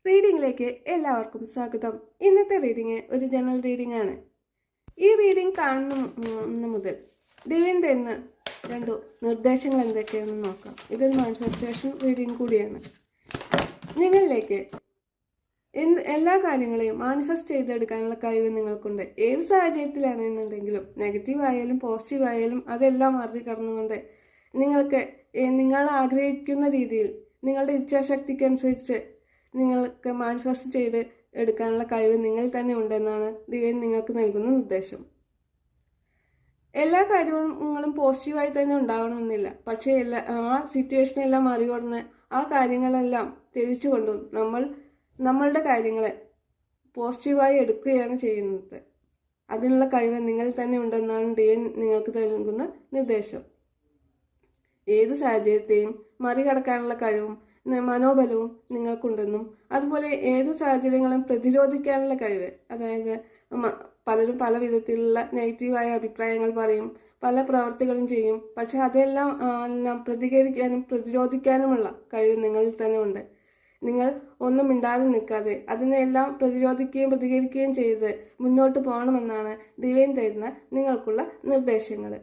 റീഡിങ്ങിലേക്ക് എല്ലാവർക്കും സ്വാഗതം. ഇന്നത്തെ റീഡിങ് ഒരു ജനറൽ റീഡിംഗ് ആണ്. ഈ റീഡിംഗ് കാണുന്ന മുതൽ ദിവ്യൻ തരുന്ന രണ്ടു നിർദ്ദേശങ്ങൾ എന്തൊക്കെയാണെന്ന് നോക്കാം. ഇതൊരു മാനിഫെസ്റ്റേഷൻ റീഡിംഗ് കൂടിയാണ്. നിങ്ങളിലേക്ക് എല്ലാ കാര്യങ്ങളെയും മാനിഫെസ്റ്റ് ചെയ്തെടുക്കാനുള്ള കഴിവ് നിങ്ങൾക്കുണ്ട്. ഏത് സാഹചര്യത്തിലാണെന്നുണ്ടെങ്കിലും നെഗറ്റീവ് ആയാലും പോസിറ്റീവ് ആയാലും അതെല്ലാം മറികടന്നുകൊണ്ട് നിങ്ങൾക്ക് നിങ്ങൾ ആഗ്രഹിക്കുന്ന രീതിയിൽ നിങ്ങളുടെ ഇച്ഛാശക്തിക്കനുസരിച്ച് നിങ്ങൾക്ക് മാനിഫെസ്റ്റ് ചെയ്ത് എടുക്കാനുള്ള കഴിവ് നിങ്ങൾ തന്നെ ഉണ്ടെന്നാണ് ദിവ്യൻ നിങ്ങൾക്ക് നൽകുന്ന നിർദ്ദേശം. എല്ലാ കാര്യങ്ങളും പോസിറ്റീവായി തന്നെ ഉണ്ടാവണമെന്നില്ല. പക്ഷേ ആ സിറ്റുവേഷനെല്ലാം മറികടന്ന് ആ കാര്യങ്ങളെല്ലാം തിരിച്ചുകൊണ്ടും നമ്മളുടെ കാര്യങ്ങളെ പോസിറ്റീവായി എടുക്കുകയാണ് ചെയ്യുന്നത്. അതിനുള്ള കഴിവ് നിങ്ങൾ തന്നെ ഉണ്ടെന്നാണ് ദിവ്യൻ നിങ്ങൾക്ക് നൽകുന്ന നിർദ്ദേശം. ഏത് സാഹചര്യത്തെയും മറികടക്കാനുള്ള കഴിവും മനോബലവും നിങ്ങൾക്കുണ്ടെന്നും അതുപോലെ ഏതു സാഹചര്യങ്ങളും പ്രതിരോധിക്കാനുള്ള കഴിവ്, അതായത് പലരും പല വിധത്തിലുള്ള നെഗറ്റീവായ അഭിപ്രായങ്ങൾ പറയും, പല പ്രവർത്തികളും ചെയ്യും, പക്ഷെ അതെല്ലാം പ്രതികരിക്കാനും പ്രതിരോധിക്കാനുമുള്ള കഴിവ് നിങ്ങളിൽ തന്നെ ഉണ്ട്. നിങ്ങൾ ഒന്നും മിണ്ടാതെ നിൽക്കാതെ അതിനെല്ലാം പ്രതിരോധിക്കുകയും പ്രതികരിക്കുകയും ചെയ്ത് മുന്നോട്ട് പോകണമെന്നാണ് ദിവ്യൻ തരുന്ന നിങ്ങൾക്കുള്ള നിർദ്ദേശങ്ങൾ.